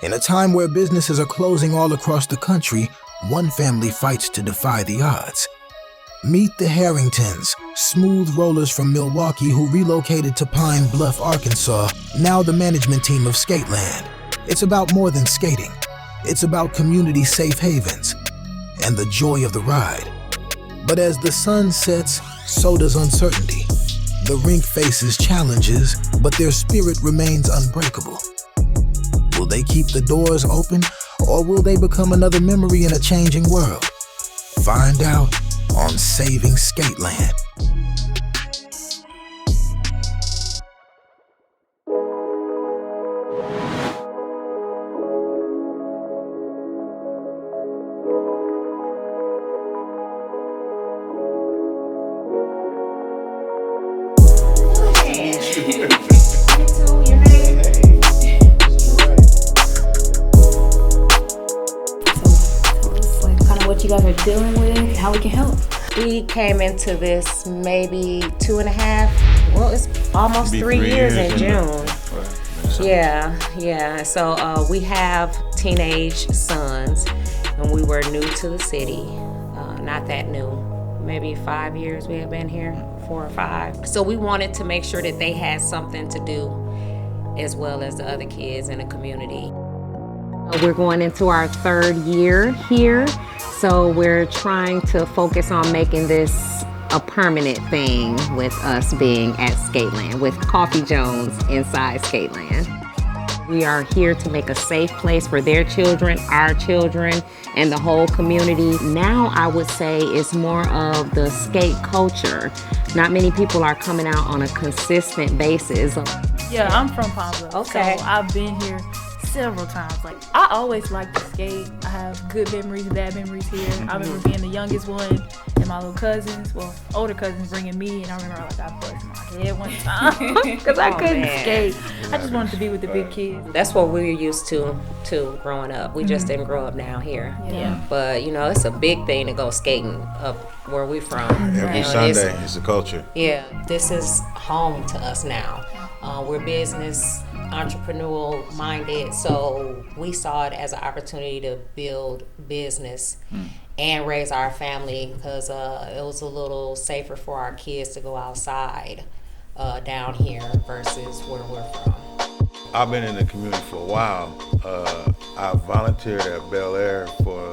In a time where businesses are closing all across the country, one family fights to defy the odds. Meet the Harringtons, smooth rollers from Milwaukee who relocated to Pine Bluff, Arkansas, now the management team of Skateland. It's about more than skating. It's about community safe havens and the joy of the ride. But as the sun sets, so does uncertainty. The rink faces challenges, but their spirit remains unbreakable. Will they keep the doors open, or will they become another memory in a changing world? Find out on Saving Skateland. What you guys are dealing with, how we can help. We came into this maybe 2.5, well, it's almost 3 years in June. Yeah. So we have teenage sons, and we were new to the city. Not that new, maybe 5 years we have been here, 4 or 5. So we wanted to make sure that they had something to do as well as the other kids in the community. We're going into our 3rd year here, so we're trying to focus on making this a permanent thing with us being at Skateland, with Coffee Jones inside Skateland. We are here to make a safe place for their children, our children, and the whole community. Now I would say it's more of the skate culture. Not many people are coming out on a consistent basis. Yeah, I'm from Pine Bluff, Okay. so I've been here several times. Like, I always liked to skate. I have good memories, bad memories here. I remember being the youngest one, and my little cousins, well, older cousins bringing me, and I remember I busted my head one time because I couldn't skate. I just wanted to be with the big kids. That's what we were used to growing up. We just didn't grow up down here. Yeah. But, it's a big thing to go skating up where we from. Every Sunday, it's a culture. Yeah, this is home to us now. We're business entrepreneurial minded, so we saw it as an opportunity to build business and raise our family, because it was a little safer for our kids to go outside down here versus where we're from. I've been in the community for a while. I volunteered at Bel Air for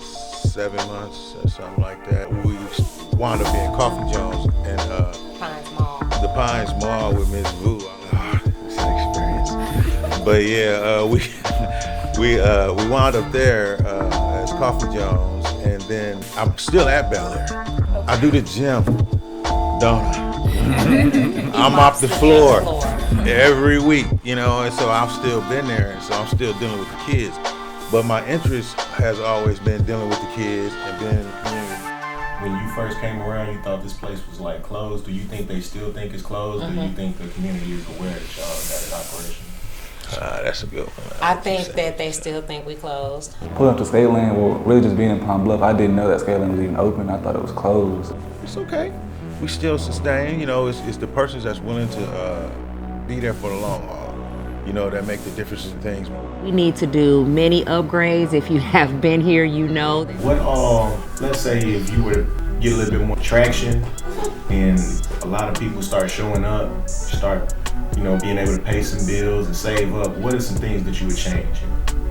7 months or something like that. We wound up being Coffee Jones and Pines Mall. the Pines Mall with Miss Vu. It's an experience. But yeah, we wound up there as Coffee Jones, and then I'm still at Bel Air. I do the gym, don't I? I'm off the floor every week, and so I've still been there, and so I'm still dealing with the kids. But my interest has always been dealing with the kids and being in the community. When you first came around, you thought this place was like closed. Do you think they still think it's closed? Or do you think the community is aware that y'all got it operational? That's a good one. I think that they still think we closed. Pulling up to Skateland, well, really just being in Pine Bluff, I didn't know that Skateland was even open. I thought it was closed. It's okay. We still sustain. It's the persons that's willing to be there for the long haul. That make the difference in things. We need to do many upgrades. If you have been here, What let's say if you were to get a little bit more traction and a lot of people start showing up, start being able to pay some bills and save up, what are some things that you would change?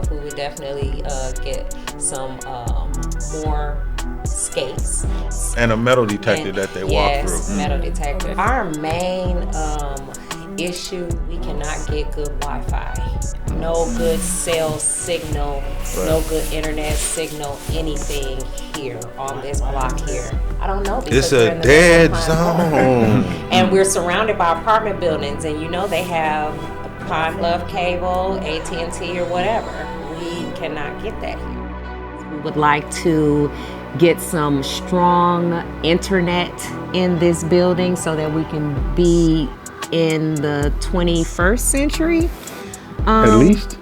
We would definitely get some more skates. And a metal detector that they walk through. Yes, metal detector. Our main issue, we cannot get good Wi-Fi. No good cell signal, no good internet signal, anything here on this block here. I don't know. It's a dead zone. And we're surrounded by apartment buildings, and they have Pine Bluff cable, AT&T or whatever. We cannot get that here. We would like to get some strong internet in this building so that we can be in the 21st century. At least?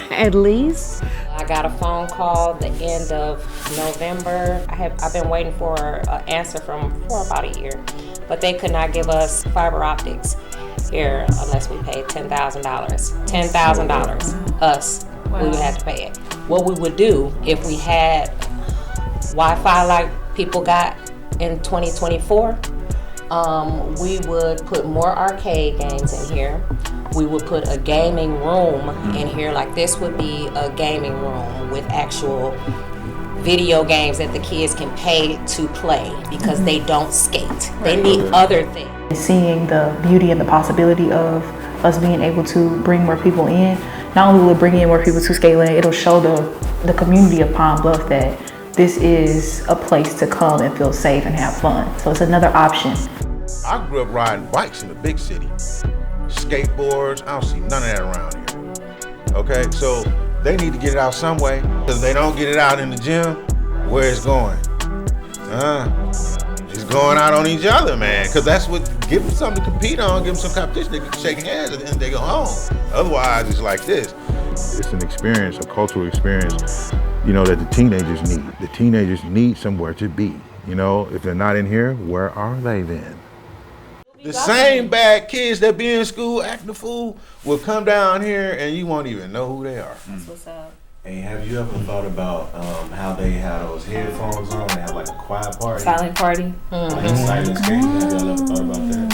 At least. I got a phone call the end of November. I've been waiting for an answer for about a year, but they could not give us fiber optics here unless we paid $10,000. $10,000, us. We would have to pay it. What we would do if we had Wi-Fi like people got in 2024, we would put more arcade games in here. We would put a gaming room in here. Like this would be a gaming room with actual video games that the kids can pay to play because they don't skate. They need other things. Seeing the beauty and the possibility of us being able to bring more people in, not only will it bring in more people to Skateland, it'll show the community of Pine Bluff that this is a place to come and feel safe and have fun. So it's another option. I grew up riding bikes in the big city. Skateboards, I don't see none of that around here. Okay, so they need to get it out some way. Because they don't get it out in the gym, where it's going? It's going out on each other, man. Because that's what, give them something to compete on, give them some competition, they can shake hands and then they go home. Otherwise, it's like this. It's an experience, a cultural experience, you know, that the teenagers need. The teenagers need somewhere to be. You know, if they're not in here, where are they then? The same bad kids that be in school acting a fool will come down here and you won't even know who they are. That's what's up. Hey, have you ever thought about how they have those headphones on? They have like a quiet party. Silent party. Like a silent skate. Have y'all ever thought about that?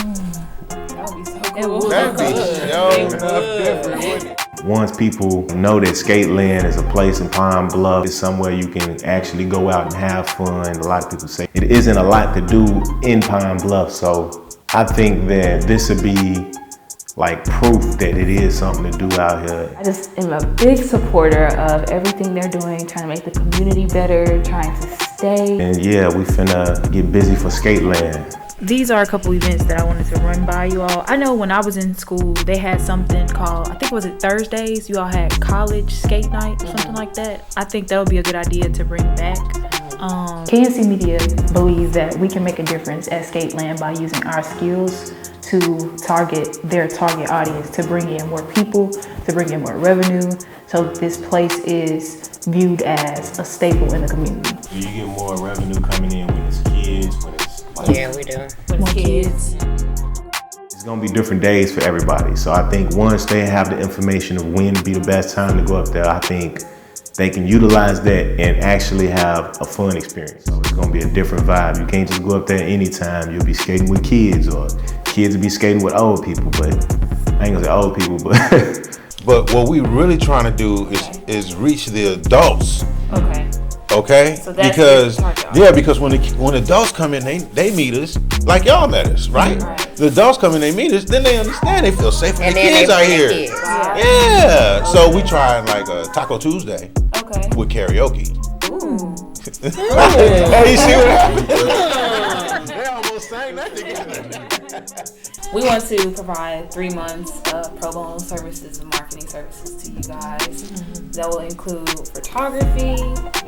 That would be so cool. That'd be so different, wouldn't it? Once people know that Skateland is a place in Pine Bluff, it's somewhere you can actually go out and have fun. A lot of people say it isn't a lot to do in Pine Bluff, so I think that this would be like proof that it is something to do out here. I just am a big supporter of everything they're doing, trying to make the community better, trying to stay. And yeah, we finna get busy for Skateland. These are a couple events that I wanted to run by you all. I know when I was in school, they had something called, I think was it Thursdays? You all had college skate night or something like that. I think that'll be a good idea to bring back. KNC Media believes that we can make a difference at Skateland by using our skills to target their target audience, to bring in more people, to bring in more revenue, so this place is viewed as a staple in the community. Do you get more revenue coming in when it's kids, when it's like, Yeah, we do. With kids. it's gonna be different days for everybody. So I think once they have the information of when would be the best time to go up there, I think they can utilize that and actually have a fun experience. So it's gonna be a different vibe. You can't just go up there anytime. You'll be skating with kids, or kids will be skating with old people, but I ain't gonna say old people, but But what we really trying to do is reach the adults. Okay. Okay? So that's because your target. because when adults come in, they meet us like y'all met us, right? Right. The adults come in, they meet us, then they understand, they feel safe, and the then kids they are bring the here. kids. Yeah. So we trying like a Taco Tuesday Okay. with karaoke. Ooh. Hey, you see what happened? They almost sang that together. We want to provide 3 months of pro bono services and marketing services to you guys. That will include photography,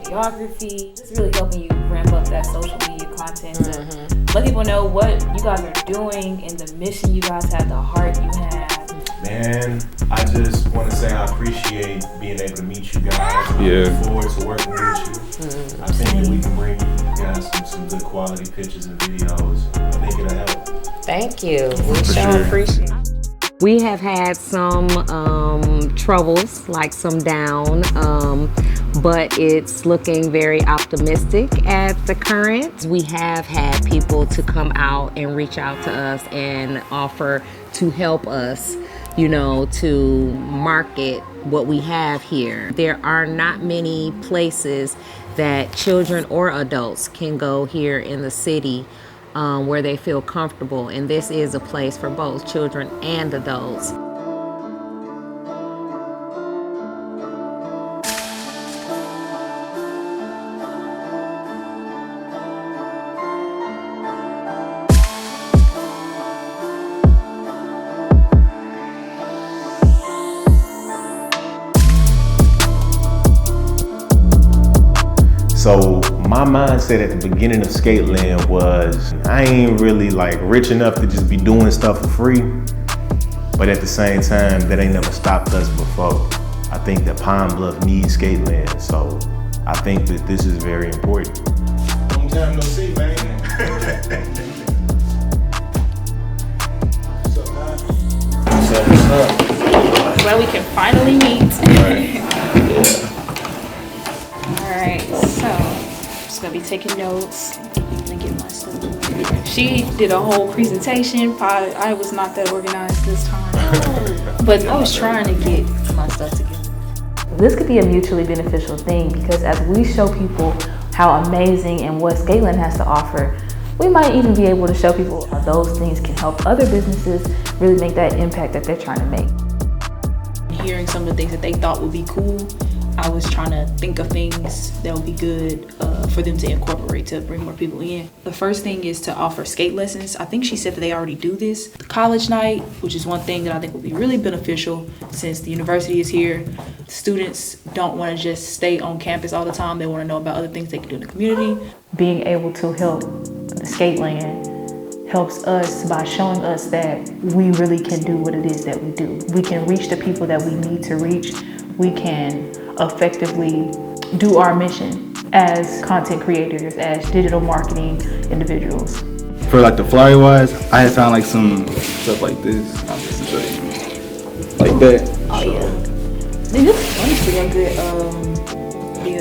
videography, just really helping you ramp up that social media content and let people know what you guys are doing and the mission you guys have, the heart you have. man, I just want to say I appreciate being able to meet you guys. I Yeah. look forward to working with you. I think that we can bring you guys some good quality pictures and videos. I think it'll help. Thank you. We sure appreciate it. We have had some troubles, like some down, but it's looking very optimistic at the current. We have had people to come out and reach out to us and offer to help us, you know, to market what we have here. There are not many places that children or adults can go here in the city where they feel comfortable, and this is a place for both children and adults. So my mindset at the beginning of Skateland was I ain't really like rich enough to just be doing stuff for free, but at the same time, that ain't never stopped us before. I think that Pine Bluff needs Skateland, so I think that this is very important. Long time no see, man. Well, we can finally meet. Right. Alright, so I'm just gonna be taking notes and get my stuff together. She did a whole presentation. I was not that organized this time. But I was trying to get my stuff together. This could be a mutually beneficial thing because as we show people how amazing and what Skateland has to offer, we might even be able to show people how those things can help other businesses really make that impact that they're trying to make. Hearing some of the things that they thought would be cool, I was trying to think of things that would be good for them to incorporate to bring more people in. The first thing is to offer skate lessons. I think she said that they already do this. The college night, which is one thing that I think would be really beneficial since the university is here. Students don't want to just stay on campus all the time. They want to know about other things they can do in the community. Being able to help the Skateland helps us by showing us that we really can do what it is that we do. We can reach the people that we need to reach. We can effectively do our mission as content creators, as digital marketing individuals. For like the flyer wise, I had found like some stuff like this. I'm just gonna show you. Like that. Oh yeah. This honestly a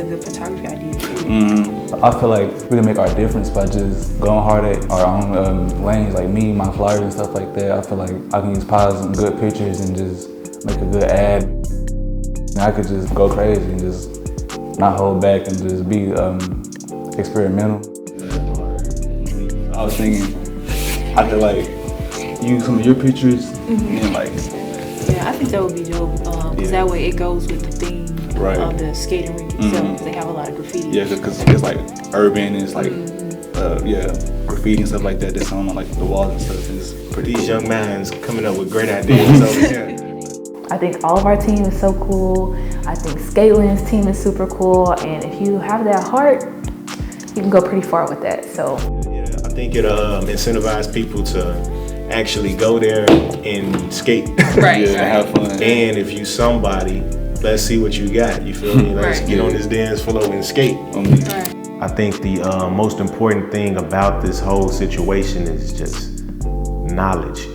good photography idea too. I feel like we can make our difference by just going hard at our own lanes, like me, my flyers and stuff like that. I feel like I can use positive and good pictures and just make a good ad. And I could just go crazy and just not hold back and just be experimental. I was thinking I could like use some of your pictures and like. Yeah, I think that would be dope because that way it goes with the theme of the skating rink itself because they have a lot of graffiti. Yeah, because it's like urban, it's like graffiti and stuff like that that's on like the walls and stuff. Is pretty. These young minds coming up with great ideas over here. I think all of our team is so cool. I think Skateland's team is super cool, and if you have that heart, you can go pretty far with that. So yeah, I think it incentivizes people to actually go there and skate. Right. Have fun. And if you somebody, let's see what you got. You feel me? Let's get on this dance floor and skate. I think the most important thing about this whole situation is just knowledge.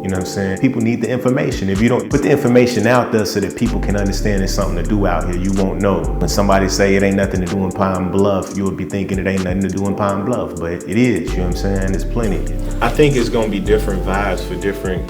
You know what I'm saying? People need the information. If you don't put the information out there so that people can understand there's something to do out here, you won't know. When somebody say it ain't nothing to do in Pine Bluff, you would be thinking it ain't nothing to do in Pine Bluff, but it is, you know what I'm saying? There's plenty. I think it's gonna be different vibes for different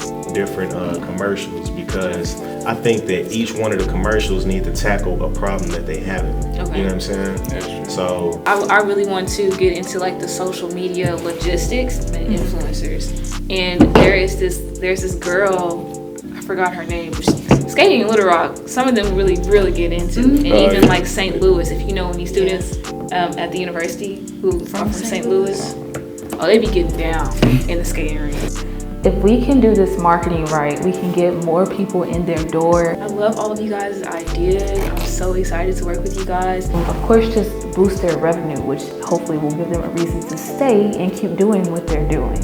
commercials because I think that each one of the commercials need to tackle a problem that they haven't. Okay. You know what I'm saying? So I really want to get into like the social media logistics and influencers. And there's this girl, I forgot her name, skating in Little Rock. Some of them really get into, and even like St. Louis. If you know any students at the university who are from St. Louis, they be getting down in the skating rink. if we can do this marketing right, we can get more people in their door. I love all of you guys' ideas. I'm so excited to work with you guys. Of course, just boost their revenue, which hopefully will give them a reason to stay and keep doing what they're doing.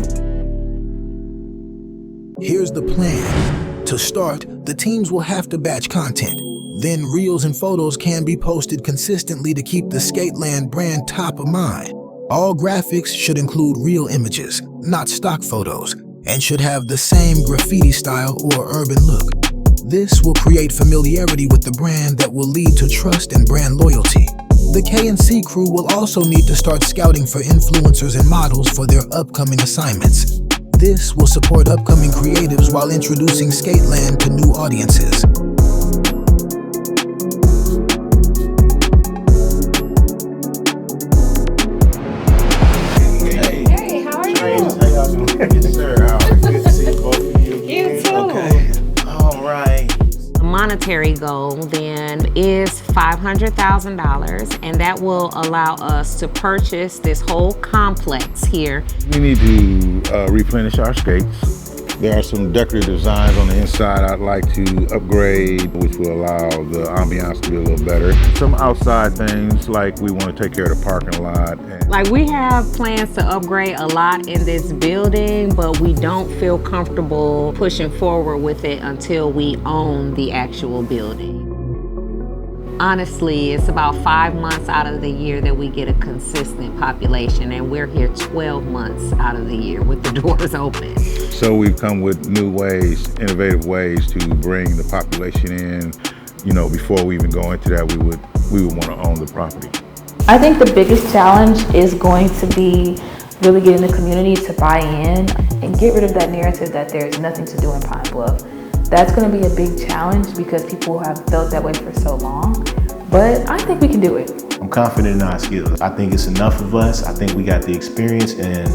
Here's the plan. To start, the teams will have to batch content. Then reels and photos can be posted consistently to keep the Skateland brand top of mind. All graphics should include real images, not stock photos, and should have the same graffiti style or urban look. This will create familiarity with the brand that will lead to trust and brand loyalty. The K&C crew will also need to start scouting for influencers and models for their upcoming assignments. This will support upcoming creatives while introducing Skateland to new audiences. Hey, how are you? Yes, sir. Good to see both of you. You too. Okay. All right. The monetary goal then is $500,000, and that will allow us to purchase this whole complex here. We need to replenish our skates. There are some decorative designs on the inside I'd like to upgrade, which will allow the ambiance to be a little better. Some outside things, like we want to take care of the parking lot. Like, we have plans to upgrade a lot in this building, but we don't feel comfortable pushing forward with it until we own the actual building. Honestly, it's about 5 months out of the year that we get a consistent population, and we're here 12 months out of the year with the doors open. So we've come with new ways, innovative ways to bring the population in you know, before we even go into that, we would want to own the property. I think the biggest challenge is going to be really getting the community to buy in and get rid of that narrative that there's nothing to do in Pine Bluff. That's going to be a big challenge because people have felt that way for so long, but I think we can do it. I'm confident in our skills. I think it's enough of us. I think we got the experience, and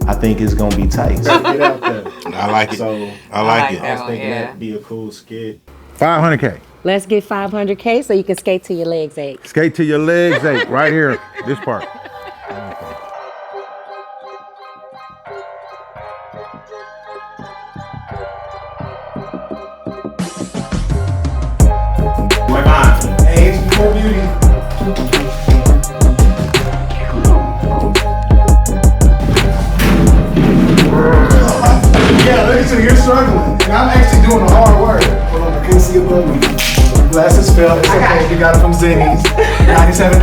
I think it's gonna be tight. So get out there. I like it. So I like it. I was thinking that'd be a cool skit. 500K. Let's get 500K so you can skate till your legs ache. Skate till your legs ache. Right here, this part. My mind. Age before beauty. Yeah, look at you, you're struggling. And I'm actually doing the hard work. Hold on, I couldn't see above me. Glasses fell, it's okay, you got it from Zenny's. $97.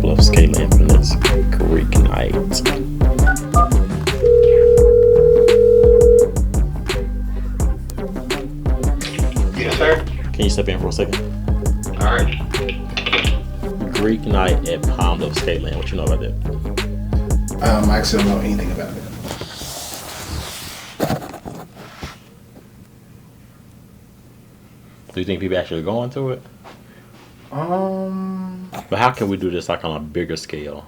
Bluff, Skateland, Infinite's Greek Night. Yes, sir. Can you step in for a second? All right. Greek Night at Palm Bluff, Skateland. What you know about that? I actually don't know anything about it. Do you think people actually are going to it? But how can we do this like on a bigger scale?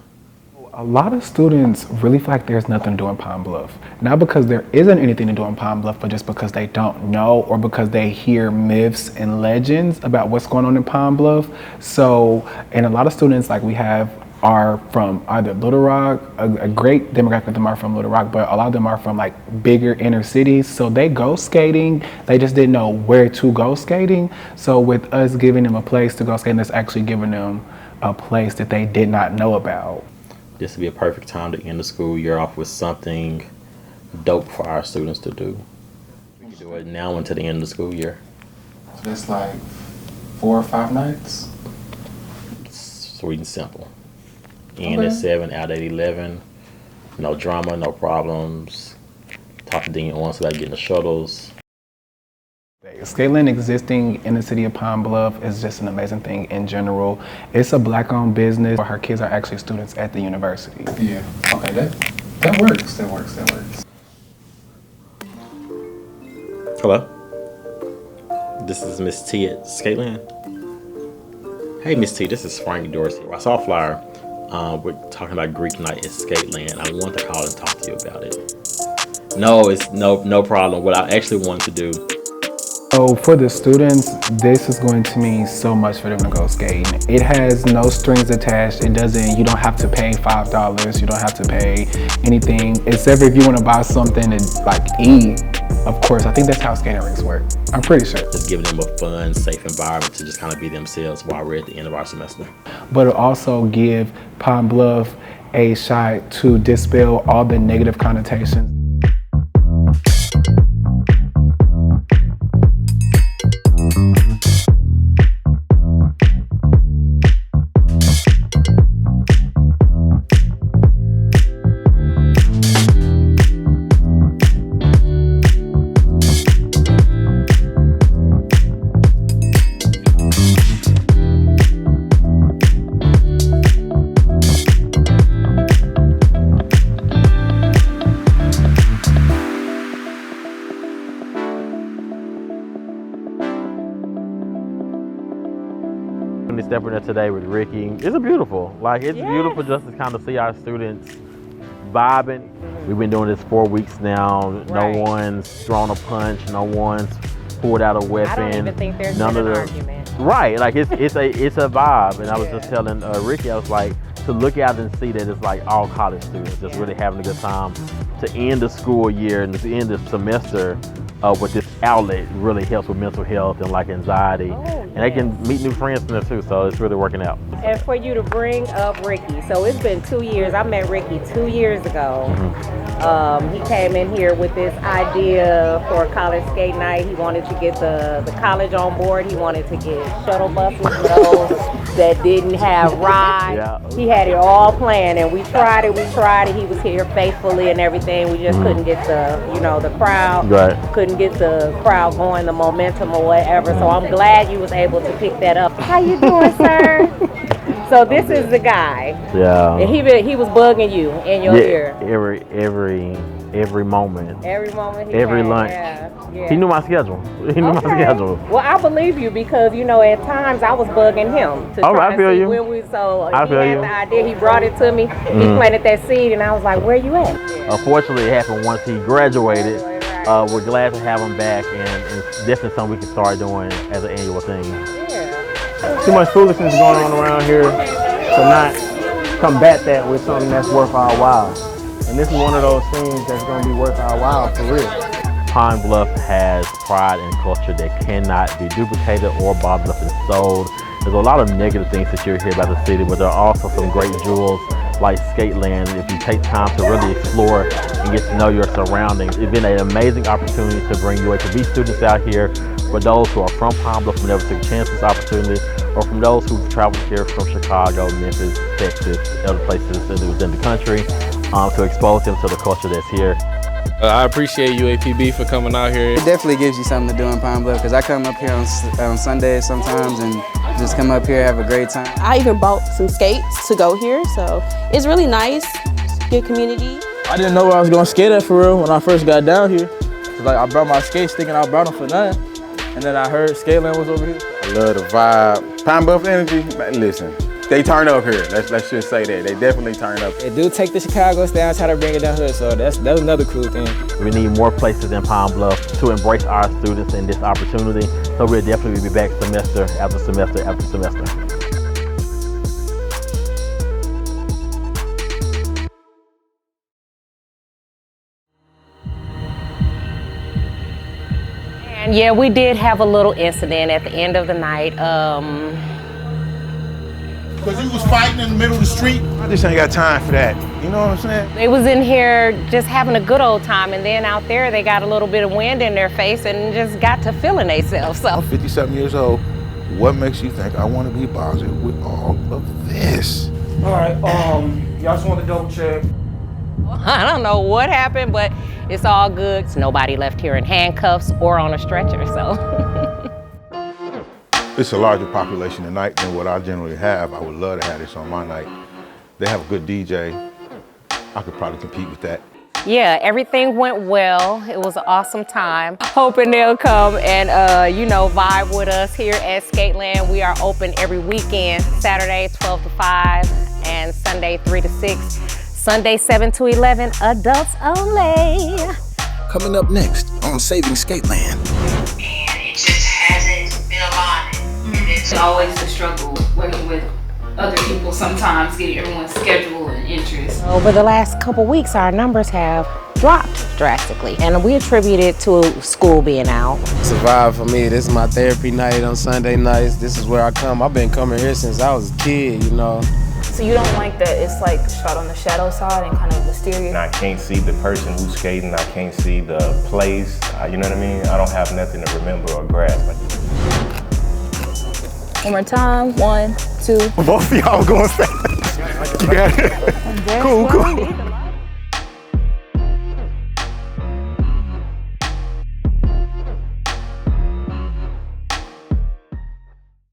A lot of students really feel like there's nothing to do in Pine Bluff. Not because there isn't anything to do in Pine Bluff, but just because they don't know or because they hear myths and legends about what's going on in Pine Bluff. So, and a lot of students like we have are from either Little Rock, a great demographic of them are from Little Rock, but a lot of them are from like bigger inner cities. So they go skating, they just didn't know where to go skating. So with us giving them a place to go skating, that's actually giving them a place that they did not know about. This would be a perfect time to end the school year off with something dope for our students to do. We can do it now until the end of the school year. So that's like 4 or 5 nights? Sweet and simple. In at 7, out at 11. No drama, no problems. Talk to Dean once about getting the shuttles. Skateland existing in the city of Pine Bluff is just an amazing thing in general. It's a black-owned business. Her kids are actually students at the university. Yeah, okay, that works. Hello? This is Miss T at Skateland. Hey, Miss T, this is Frank Dorsey. I saw a flyer. We're talking about Greek Night at Skateland. I want to call and talk to you about it. No, it's no problem. What I actually want to do. So for the students, this is going to mean so much for them to go skating. It has no strings attached. You don't have to pay $5. You don't have to pay anything, except if you want to buy something to like eat. Of course, I think that's how skating rinks work. I'm pretty sure. Just giving them a fun, safe environment to just kind of be themselves while we're at the end of our semester. But it'll also give Pine Bluff a shot to dispel all the negative connotations. Stepping there today with Ricky. It's beautiful. Like it's beautiful just to kind of see our students vibing. We've been doing this 4 weeks now. Right. No one's thrown a punch. No one's pulled out a weapon. I don't even think there's None been of an the argument. Right. Like it's a vibe. And I was just telling Ricky, I was like, to look out and see that it's like all college students just really having a good time. To end the school year and to end the semester with this outlet really helps with mental health and like anxiety. And they can meet new friends from there too, so it's really working out. And for you to bring up Ricky, so it's been 2 years. I met Ricky 2 years ago. He came in here with this idea for a college skate night. He wanted to get the college on board. He wanted to get shuttle buses for those that didn't have rides. Yeah. He had it all planned, and we tried it. He was here faithfully and everything. We just couldn't get the crowd. Right. Couldn't get the crowd going, the momentum or whatever. So I'm glad you was able to pick that up. How you doing, sir? So this is the guy. Yeah. And he was bugging you in your ear. Every moment. Every moment. Every lunch. Yeah. He knew my schedule. He knew my schedule. Well, I believe you because at times I was bugging him to try I feel to see you. when we. So I he feel had you. the idea. He brought it to me. He planted that seed, and I was like, "Where you at?" Unfortunately, it happened once he graduated. We're glad to have him back, and it's definitely something we can start doing as an annual thing. Too much foolishness going on around here to not combat that with something that's worth our while. And this is one of those things that's going to be worth our while for real. Pine Bluff has pride and culture that cannot be duplicated or bottled up and sold. There's a lot of negative things that you hear about the city, but there are also some great jewels like Skateland. If you take time to really explore and get to know your surroundings, it's been an amazing opportunity to bring UAPB students out here. For those who are from Pine Bluff who never took a chance this opportunity, or from those who traveled here from Chicago, Memphis, Texas, other places within the country, to expose them to the culture that's here. I appreciate UAPB for coming out here. It definitely gives you something to do in Pine Bluff because I come up here on Sundays sometimes and just come up here, have a great time. I even bought some skates to go here, so it's really nice, good community. I didn't know where I was going to skate at for real when I first got down here. Like I brought my skates thinking I brought them for nothing. And then I heard Skateland was over here. I love the vibe. Pine Bluff energy, listen, they turn up here. Let's just say that. They definitely turn up. They do take the Chicago style and try to bring it down here, so that's another cool thing. We need more places in Pine Bluff to embrace our students in this opportunity. So we'll definitely be back semester after semester after semester. And yeah, we did have a little incident at the end of the night. Because he was fighting in the middle of the street. I just ain't got time for that. You know what I'm saying? They was in here just having a good old time, and then out there they got a little bit of wind in their face and just got to feeling themselves. So. I'm 57 years old. What makes you think I want to be bothered with all of this? All right, y'all just want to double check. I don't know what happened, but it's all good. Nobody left here in handcuffs or on a stretcher, so. It's a larger population tonight than what I generally have. I would love to have this on my night. They have a good DJ. I could probably compete with that. Yeah, everything went well. It was an awesome time. Hoping they'll come and, vibe with us here at Skateland. We are open every weekend, Saturday 12 to 5 and Sunday 3 to 6. Sunday 7 to 11, adults only. Coming up next on Saving Skateland. And it just hasn't been aligned. It's always the struggle working with other people, sometimes getting everyone's schedule and interest. Over the last couple weeks, our numbers have dropped drastically, and we attribute it to school being out. It's a vibe for me. This is my therapy night on Sunday nights. This is where I come. I've been coming here since I was a kid, So you don't like that it's like shot on the shadow side and kind of mysterious? And I can't see the person who's skating. I can't see the place. You know what I mean? I don't have nothing to remember or grasp. One more time. 1, 2. Both of y'all going fast. You got it. Cool.